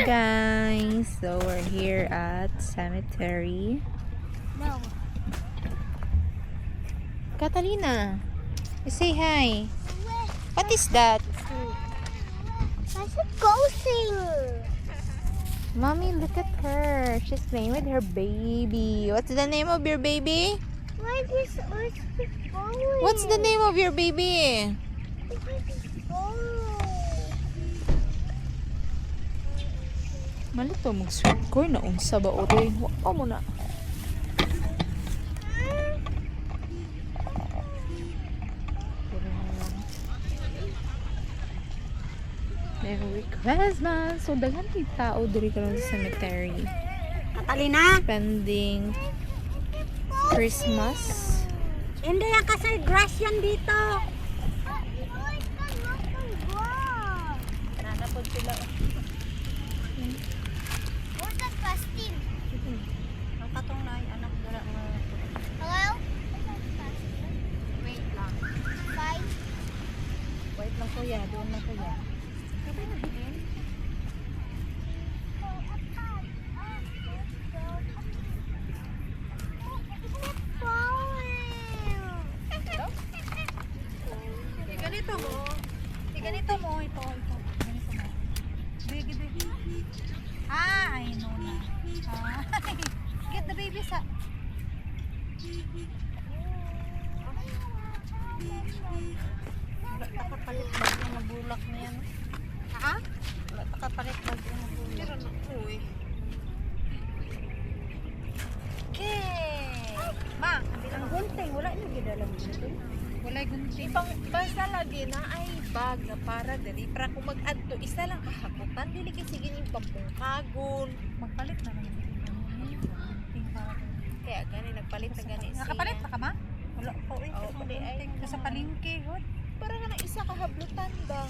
Hi guys, so we're here at cemetery. No. Catalina, say hi. What is that? That's a ghosting. Mommy, look at her. She's playing with her baby. What's the name of your baby? Why is this going? What's the name of your baby? Malito mag-sweet corn na unsa ba ore? Wa pa mo na. Merry Christmas! So, daghan kay tao diri karon sa cemetery. Catalina? Spending Christmas. Hindi yan kasi grass yan dito. Nanapod sila. Where's the plastic? Ang katong na anak dala mo. Hello? Wait lang. Bye. Wait lang kuya, doon na kuya. Kapag nagiging? Ganito mo. Ganito mo. Ito. Ganito mo. Biggy. I know na. Get the baby sa... Wala nakapalit ba yung nabulak na yan? Ha? Wala nakapalit ba yung nabulak? Pero naku eh. Okay. Ma, ang gunting. Wala yung gidala mo gunting. Wala gunting. Basta lagi na ay bag na para dali para kung mag-adto isa lang kahabutan dili kasi gining pampungkagon. Magpalit na naman. Kaya gani nagpalit na gani. Nakapalit na ka ma? Wala po eh. Oo, pwede ay. Sa palengke, good. Para nga na isa kahablutan ba?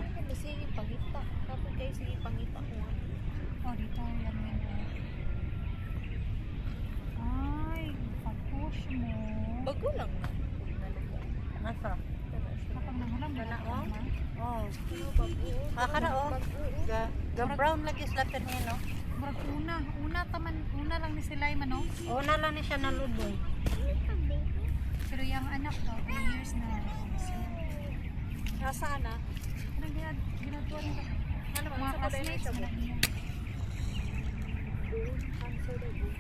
Ano sige pangita. Kapag kayo sige pangita ko. Oh, dito yan. Ay, pag-push mo. Bago lang na. Nasa? Kapag nangulang ba na? Oh. Bago. Kakara oh. Ga-brown lagi slater niya, no? Murag una lang ni sila man no. Una lang ni siya naludong. Pero yung anak daw 2 years na. Nasa na? Anong ginagawa nila? Ano ba? Mga Sa classmates siya na mo? niya. Cancer daw.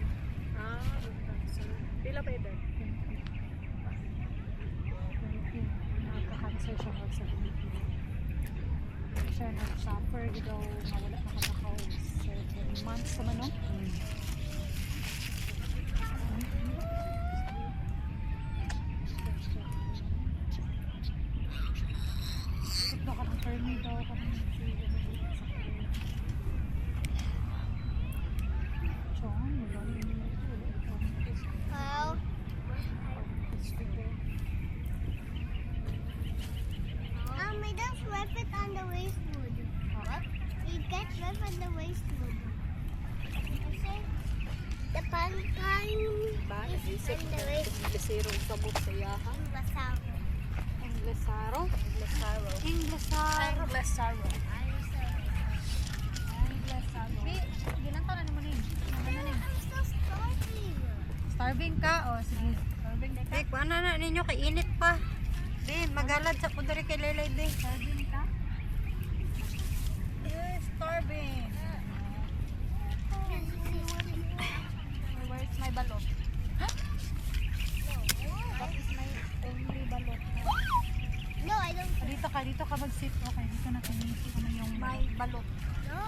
Cancer. Pila pa edad? Nakaka-cancer siya mag sa Pilipinas. Siya nag-suffer daw mawala na katakaw 7 months naman no. Naka-confirm daw kami Hello? It does wrap it on the waistwood. What? It gets wrapped on the waistwood. You see? The pan Ba? is Isip on the na waistwood. lesero sabot sa yahan. Inglesaro. Lesaro. Inglesaro. Lesaro. Inglesaro. Ginanto na naman yun. Ano na yun? Still starting. Starving ka? O sige. Starving ka? Eh, ano na ninyo kay init pa. Di, magalad sa pudari kay Lelay di. Starving ka? Starving. Where's my balot? That is my only balot. No, I don't. Dito ka mag-sit. Okay, dito na tumisi ko na yung My balot. No.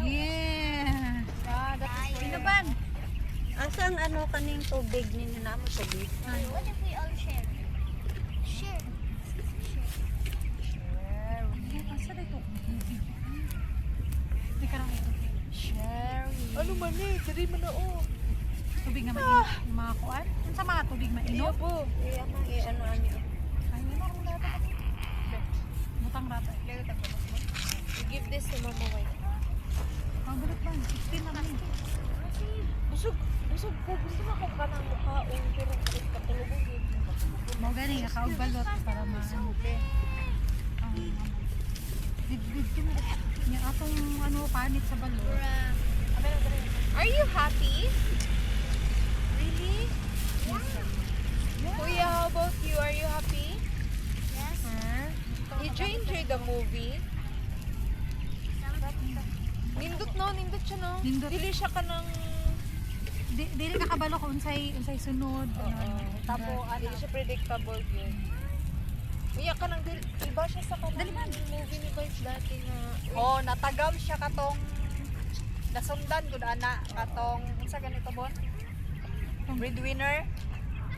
Yeah! Ay, Sino ba? Asang ano kaning tubig ninyo na mo tubig? What if we all share? Share. Asa dito? Hindi ka lang ito. Sherry. Ano man eh? Dari mo na oh. Tubig na mainom. Yung mga kuan? Ano sa mga tubig Iyo mainom? po. Ano ano? Ay, yun ako data. Butang rata. You give this to Mama White. Ang bulot ba? 16 naman yun. Busog ko. Gusto na akong kanang mukhaon. Pero katulog yun. Mo gani nga kaog balot para ma. Ang dibdib ko mo. Yung atong ano, panit sa balot. Are you happy? Really? Yes, sir. Kuya, how about you? Are you happy? Yes. Huh? Did you enjoy the movie? Nindot no, nindot siya no. Nindot. Dili siya ka ng... Dili ka kabalo kung unsay sunod. Tabo, dili siya predictable yun. Uya ka ng iba siya sa kanang movie ni Vice dati na... Oh, natagaw siya katong nasundan gud ana katong unsa ganito bon? Breadwinner.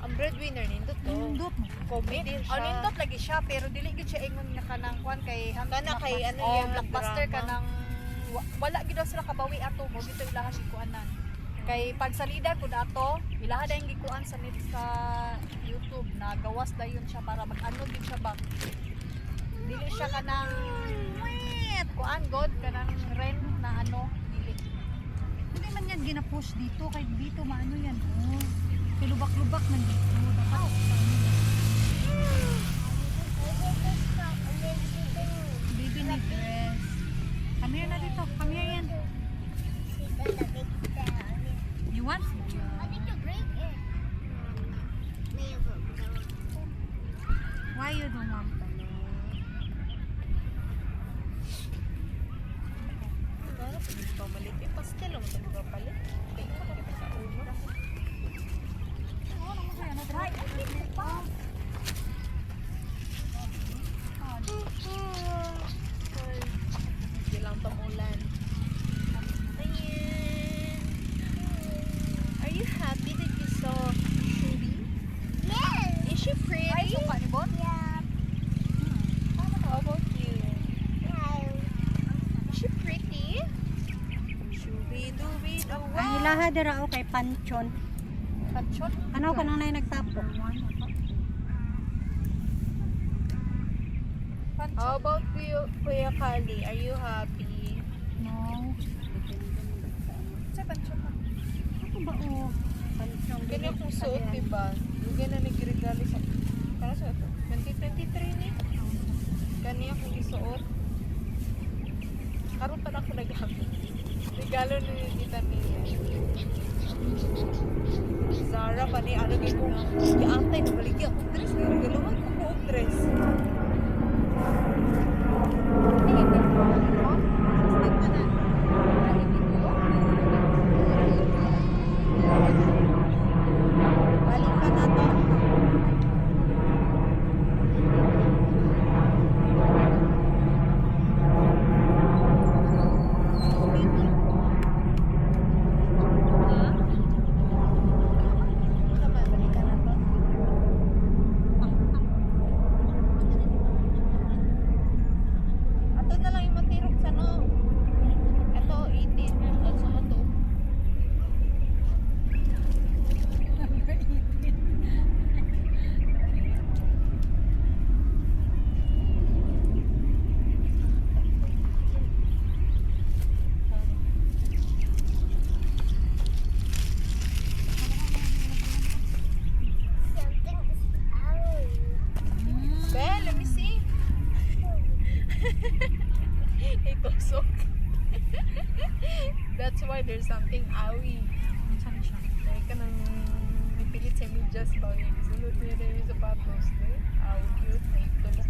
Ang breadwinner nindot to. Nindot mo. Comedy siya. Oh, nindot lagi siya pero dili gid siya ingon nga kanang kwan kay Kana kay ano oh, yung blockbuster drama. kanang wala gid daw sila kabawi ato mo dito ilaha si kuanan. Kay pagsalida gud ato, ilaha dayong gikuan sa net sa YouTube na gawas dayon siya para mag-ano gid siya ba. Dili siya kanang wait, kuan god kanang rent na ano dili. Hindi man yan gina-push dito. Kahit dito, maano yan. Oh. Pilubak-lubak man dito. Dapat. Baby na dress. Come here na dito. Come here yan. You want? I think you break it. Why you don't want to? Para pag pamalit yung pastel mo sa mga palit. Kaya ka pa sa ulo. Hindi lang pamulan. Ayan. Are you happy that you saw Shubi? Yes. Is she pretty? Ay, suka ni bon? Yeah. How about you? Yeah. Is she pretty? Shubi-dubi-do. Ang ilaha dira o kay Panchon. Patchon? Ano ka nang nagtapo? How about Kuya Kali? Are you happy? No. Sa patchon man. Ano ba oh? Panchon. Ganyan kong suot, diba? Yung na nagregali sa... Para sa 2023 ni? Ganyan kong isuot. Karoon pa na ako naghamit. Regalo na yung tita niya. Zara pa ni ano gito na. Iantay na balik akong dress. Regalohan ko buong dress. Tingin ka po. Stag pa na. Balik ka na to. Tama, balik ka na to. Ato na lang yung matirok sa no. Ito, 18. At sa ato. Something is out. Belle, let me see. Itusok. That's why there's something awi. Saan siya? Dahil ka nang nipilit sa medyas ba yung isulod niya na yung sapatos. Awi cute na itulok.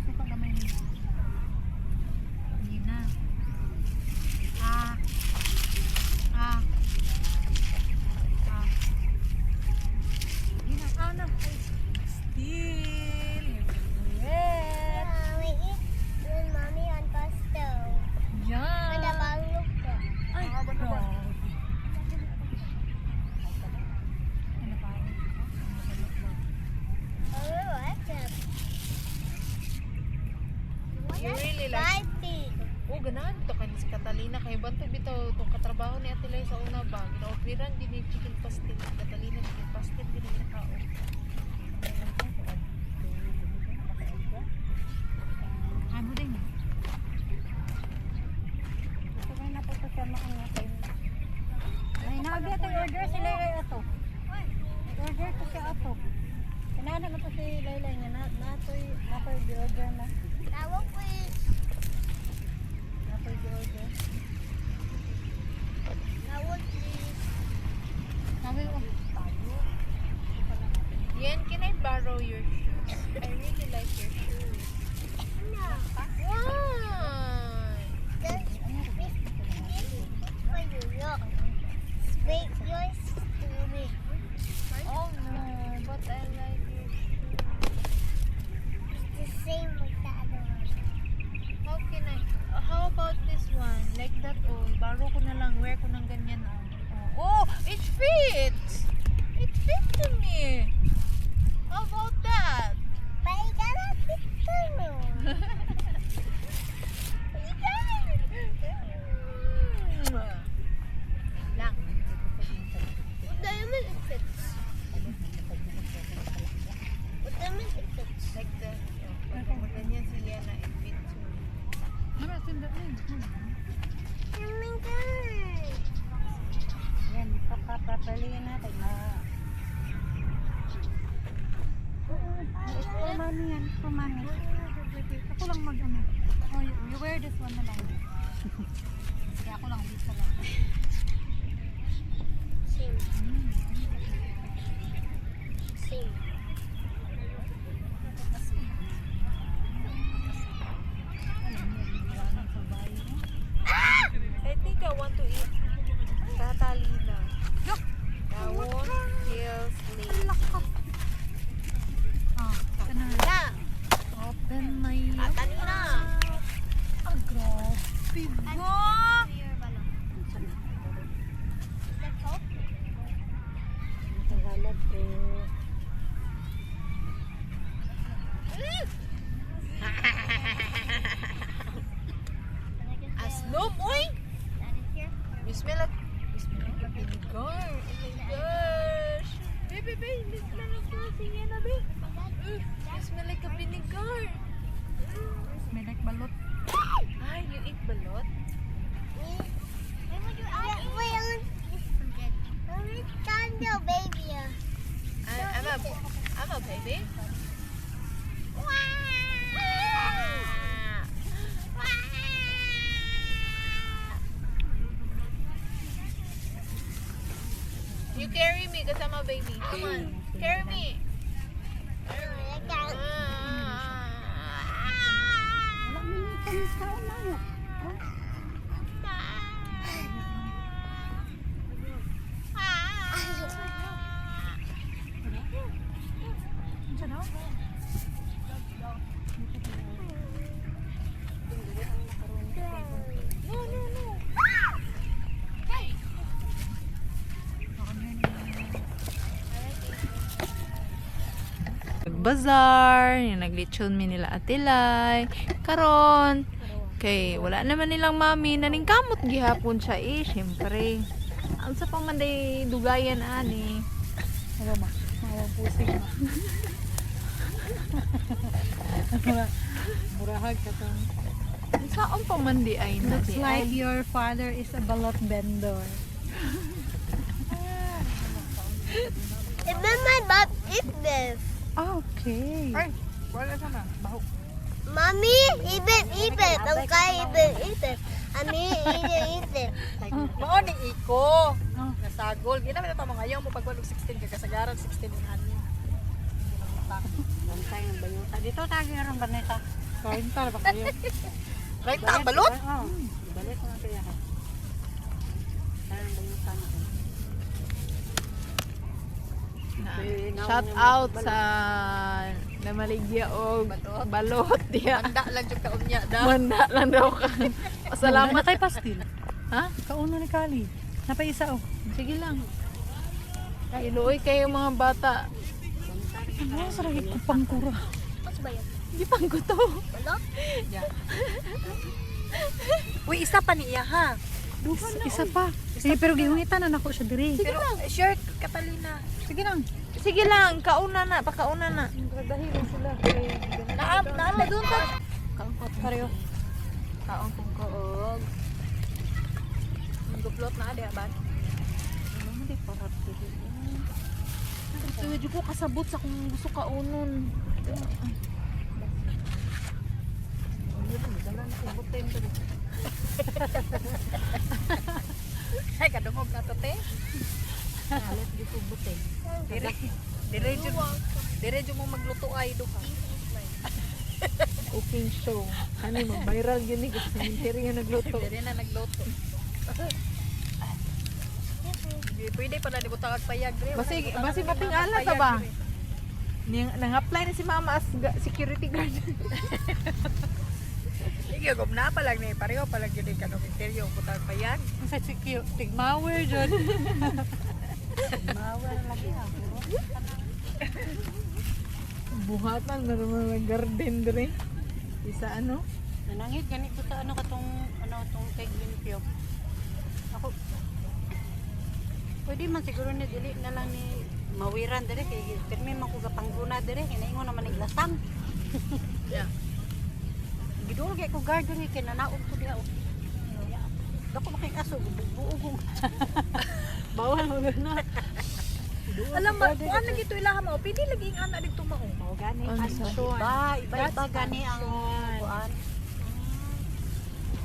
Suka naman yun. Hindi na. Ah. Ah. Ah. Hindi na. Ah, na. Still. Yeah, we eat with mommy on pasta. Yeah. Ada balok ko. Ay, bro. Ano pa? Oh, what's up? You really like... Fighting. Oh, ganahan to kanin si Catalina. Kaya banto bitaw itong katrabaho ni Ate Lai sa una ba? Gina-offeran din yung chicken pastel. Catalina chicken pastel din yung nakao. Ano din? Sabay na po sa mga ngayon. Ay, nabi Dili ito order si Laylay ato. Order ko siya ato. Kinana mo to si Laylay niya natoy gi-order na. Tawag please. Natoy gi-order. Tawag please. Nabi ko. Yan, can I borrow your shoes? I really like your shoes. No. Why? This for you. Look. Wait, yours to me. Oh no, but I like your shoes. The same with the other one. How about this one? Like that, oh. Borrow ko na lang. Wear ko ng ganyan, oh. Oh, it fits! It fits to me. How about that? But I gotta fit too. Lang. What do you mean it fits? What do you mean it fits? Like that. Oh, ganyan si Yana. It fits to me. Mara tindaan. Oh my god. Yan, papapaliin natin na. Kumani yan, kumani. Ako lang mag-ano. Oh, you wear this one na lang. Kaya ako lang dito lang. Same. Same. I think I want to eat Catalina. Tawon, heels, legs. Ah, kana. Open my... Catalina! Ah, grabe ba? Nakalalad ko. Aslom, oy! You smell like vinegar. Oh my gosh! Baby, you smell like something, Yana, babe. You smell like a vinegar. May like balot. Ay, you eat balot? Baby. I'm a baby. You carry me because I'm a baby. Come on, carry me. Wala mo yung kamis-kaon na yun. Bazaar, yung naglitsyon mi nila atilay. Karon, kay wala naman nilang mami, naningkamot gihapon siya syempre. Ang sa pamanday dugayan ani. Ano ma? Mawang pusing ma. Murahag ka to. Saan pamandi ay na Looks di like ay? your father is a balot vendor. And then my mom eat this. Okay. Wala ka na. Baho. Mommy, eat it. Okay, eat it. I mean, eat it. Mao ni iko. Oh. Nasagol. Ginamit ito mga ayaw mo pag 16 ka kasagaran 16 in ani. Bantay ng bayuta. Dito tagi rin banita. Kain tara ba kayo? Right ta balot. Oo. Balik ko na kaya ka. Tayong bayuta na. Shout out sa Namaligya o balot diya. Manda lang jud kaon niya da. Manda lang daw ka. Salamat. kay pastil. Ha? Kauna ni Kali. Napaisa oh. Sige lang. Iluoy kayo mga bata. Ano sa lagi ko pangkura? What's ba yan? Di pang ko to. Balot? Uy, isa pa niya ha. Isa pa. Pero giungitan na nako siya diri. Pero sure Catalina. Sige lang. Sige lang, kauna na, pakauna na. Dahil sila. Naam doon ta. Kaungkot Pareho. Kaong kong koog. Guplot na ada ba? medyo ko kasabot sa kung gusto ka unon. Ay, kadungog na to, te. Alat di ko buteng. Diretso mo magluto ay duha. Cooking show. Ano mo, viral yun eh. Kasi cemetery yung nagluto. Dire na nagluto. Pwede pala di butang payag, Dre. Basi matingala ta ba? Nang-apply na si mama as security guard. Sige, gumna pa lang ni pareho pa lang yun kanong interior butang payag. Sa sikyo, tigmawer dyan. Mawal lagi ha. Buhatan na naman ng garden dre. Isa ano? Nanangit ganit ko sa ano katong tong keg limpyo. Ako pwede man siguro ni dili na lang ni mawiran dire kay permi man ko gapangguna dire hinaingon naman ning lasang. Yeah. Gidul kay ko guard dire kay nanaog ko diha. Dako making aso buugong. Bawal mo na. Alam mo, kung ano gito ilaha mo, pwede lagi ang anak dito mao. Mao gani. Iba gani ang kuan.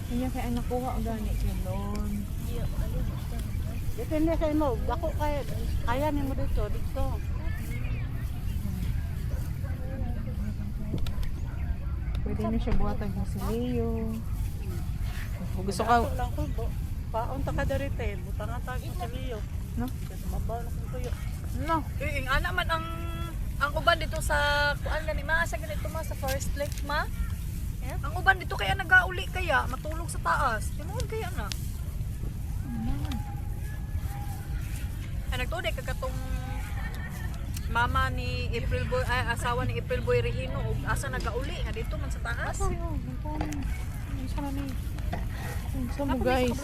Kanya kaya nakuha ang gani kilon. Depende sa imo. Dako kaya nimo dito. Pwede na siya buhatan kung si Leo. Kung gusto ka, lang ko paon ta ka diri te. Butang ta sa liyo. no? Kasi mabaw na ko tuyo. No. Ang ana man ang uban dito sa kuan gani ma sa ganito ma sa first lake ma. Ang uban dito kaya nagauli kaya matulog sa taas. Tinuod kaya na. Ay nagtuod kay katong mama ni April Boy ay asawa ni April Boy Regino ug asa nagauli nga dito man sa taas. So mo guys.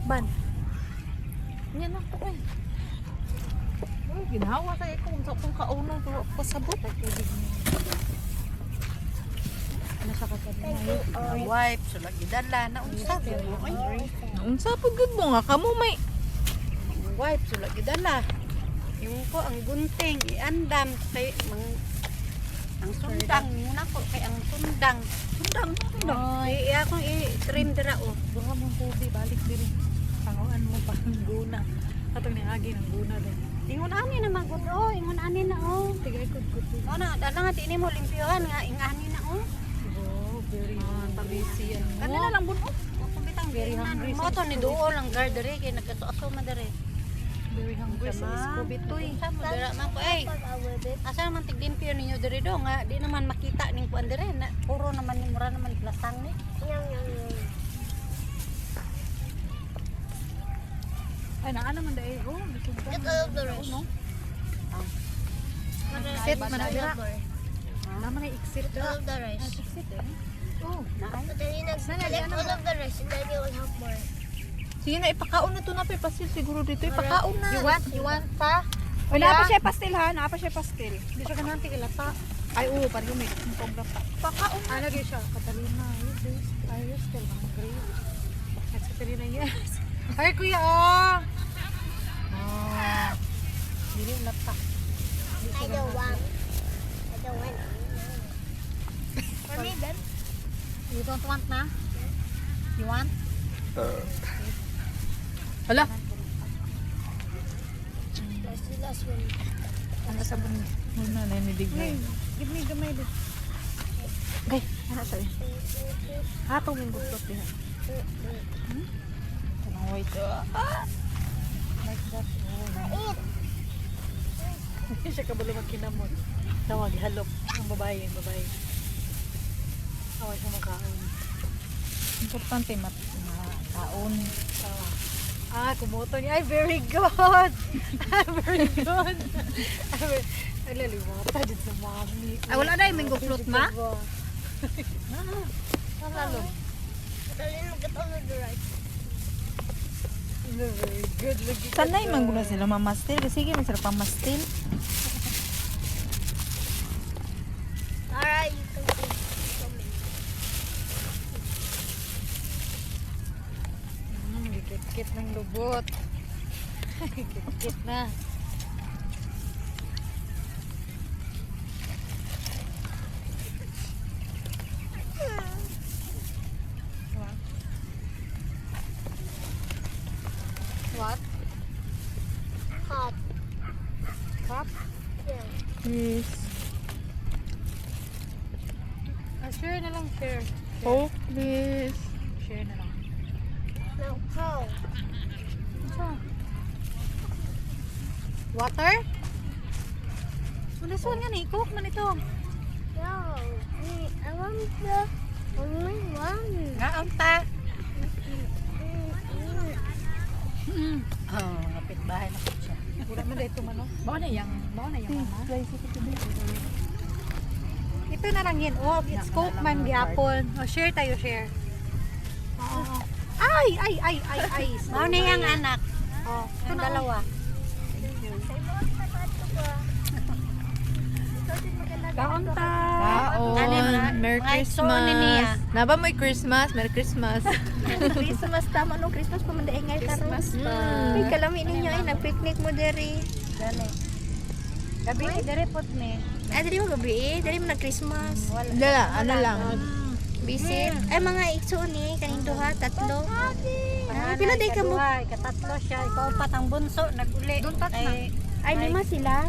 Ban. Yan ako eh. Ay, ginawa tayo kung sa kung kauno to pasabot. Ano sa kasabi na wipe so lagi dala na unsa mo ay. Unsa pud gud mo nga kamo may Wipe so lagi dala. Yung ko ang gunting iandam kay ang sundang muna ko kay ang sundang ay akong i-trim dira o Bunga mong kubi, balik diri. Panguan mo pa ang guna. Katong niagi ng guna din. ingon ani na magud o ingon ani na o Tigay kod. ana dala nga di mo limpyohan nga ingani na o Oh, very busy yan. Kanila lang buno. Very hungry. mo to ni duo lang guard diri kay nagkasuaso man diri Very hungry sa Scooby Toy. sa mo dira man ko ay asa naman tigdimpyo ninyo diri do nga di naman makita ning kuan diri na puro naman ni mura naman lasang ni Ay, naa naman dahil. Oh, Get all of the rest. Sit man na dira. Naman ay exit Get all of the rest. Exit eh. Oh, naay But then you collect all of the rest and then you will have more. sige na ipakaon na to na pasil siguro dito ipakaon na. You want pa? O na pa siya pastel ha, na pa siya pastel. di siya ganang tigilata. Ay oo, pareho may sobra pa. Pakaon na. Ano gyud siya? Catalina, this. Are you still hungry? At Catalina, yes. Ay, kuya, oh! Oh. Dili lata. I don't want. I don't want. For me then. You don't want na? You want? Hala. That's the last one. Ano sa bun? Muna na ni Digay. Give me gamay din. Gay, ano sa'yo? Hatong yung gusto diha. Tanong wait. Like that. Eat. Hindi siya kabalo magkinamot. Tawag, halok. Ang babae. Away siya makaon. Importante makaon. Kumoto niya. Ay, very good! Very good! Ay, laliwata dyan sa mami. Ay wala na yung mango float ma? Lalo. But then you get all of the rest. Very good. Sanay man guna sila mamastil. Sige man sila pamastil. Alright, you can see. Gikit-kit ng lubot. Gikit-kit na. Yes. Share na lang, share. Oh, please. Share na lang. No, cold. Water? Sulisuan nga ni, cook man ito. No, I want the only one. Ngaon ta. Oh, kapit bahay na po siya. Wala man dito man, no? Bawa na yang mama. Ito na lang yun. Oh, it's cook man gyapon. Oh, share tayo, share. Oo. Ay. Mao na yang anak. Oh, ito Yung na dalawa. Kaon ta. Kaon. Merry Mga igsoon ni niya. Christmas. Naba mo'y Christmas. Merry Christmas. Christmas tama no Christmas pa man daig ngay karon. Ay kalami ninyo ay nag-picnic mo diri. Gani. Gabi dire pot ni. Ay diri mo gabi eh, diri mo nag-Christmas. Dala, ano lang. Visit. Ay mga igsoon ni kaning duha, tatlo. Ah, pila day ka mo? Katatlo siya, ikaw pat ang bunso naguli. Ay lima sila.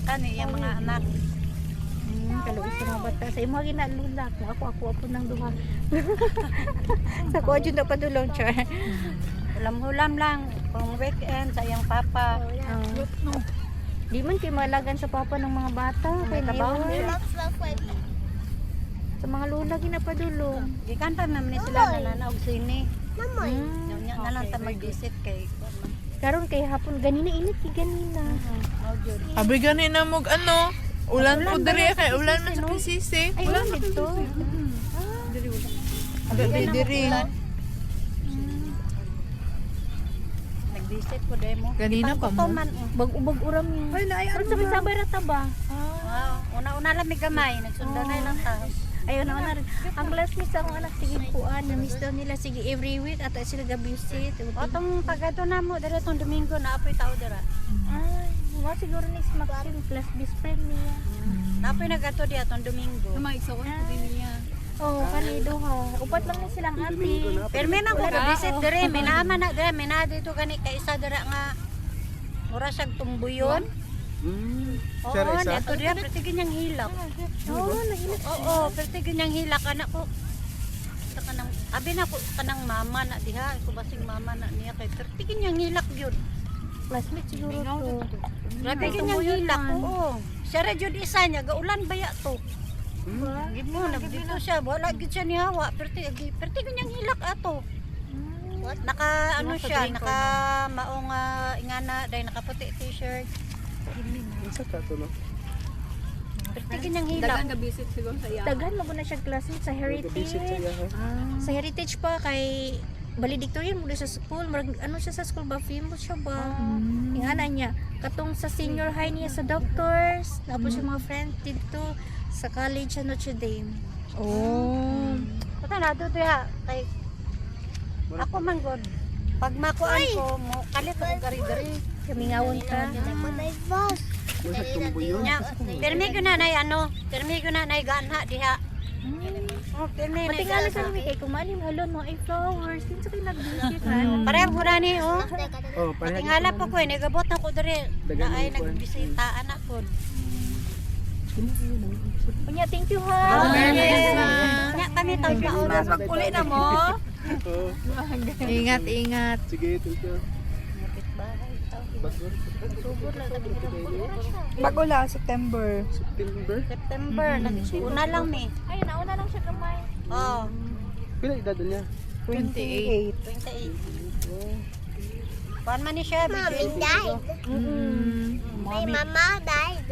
Kani yung mga anak. Kaluoy sa mga bata. Sa imo ginalulak. Ako nang duha. Sa ko jud na padulong char. Hulam-hulam lang. Kung weekend sa iyang papa. Di man kay malagan sa papa ng mga bata. Kay trabaho naiwan. siya. Sa mga lula ginapadulong. Gikanta naman ni sila na nanaog sini. Mamoy. Nya na lang ta mag-visit kay Karon kay hapon ganina init kay ganina. Maujud. Abi gani na mog ano. Ulan po diri kay ulan man sa Kisisi. Ay ulan dito. Abi diri. Nag-visit ko demo. Ganina pa mo. Bag-ubag uram yun. Ay, naay Pero sabi sabay rata ba? Wow, una-una lang may gamay, nagsundo na lang ta. Ayun na rin. Ang classmates akong anak, sige kuan, na-miss daw nila, sige every week, at sila gabisit. O tong pagado na mo, dere tong Domingo na apoy tao dira. Ay, mga siguro next Maxim, class best friend niya. Napoy nagato diya tong Domingo. Mga igsoon ko din niya. Oo, kanido ha. Upat lang na silang ate. Pero may na ko visit dire, may naman na dire, may na dito gani kay isa dira nga mura siyang tumbuyon. Oo, dito dira pertigin niyang hilak. Oo, nahilat. Oo, pertigin niyang hilak anak ko. Sa kanang abi na ko kanang mama na diha, ko basing mama na niya kay pertigin niyang hilak gyud. Classmate siguro to. Pertigin niyang hilak, oo. Siya ra jud isa niya, gaulan baya to. Gid mo nagdito siya, wala gid siya ni hawa, pertigin niyang hilak ato. Naka ano siya, naka maong ingana dahil nakaputi t-shirt. Pertigin niyang hilak. Dagan ka visit siguro sa iya. Daghan mo na siya classmate sa Heritage. Sa Heritage pa kay valedictorian mo sa school, ano siya sa school ba, famous siya ba? Yung ana niya, katong sa senior high niya sa doctors, tapos yung mga friends dito sa college sa Notre Dame. Oh. Pata na do diha kay ako man god. Pag makuan ko mo kalit ako gari-gari. Kamingawon ka. My boss. Nya, permi ko na nay ano, permi ko na nay ganha diha. Oh, permi na. Matingali sa kami kay kumalim halon no ay flowers. Kinsa kay nag-visit ha? Pareho ko na ni oh. Oh, pareha. Tingala po ko nagabot na ko diri. Na ay nagbisita anak ko. Kunya, thank you ha. Nya kami taw pauna. Uli na mo. Oo. Ingat, ingat. Sige, thank you. Bahay taw. Subur lang kami Bago lang, September. September? September, una lang mi. Ay, nauna lang siya kamay. Oh, Pila edad niya? 28. 28. Kuan man ni siya, Mommy video. died. Mm. My mama died.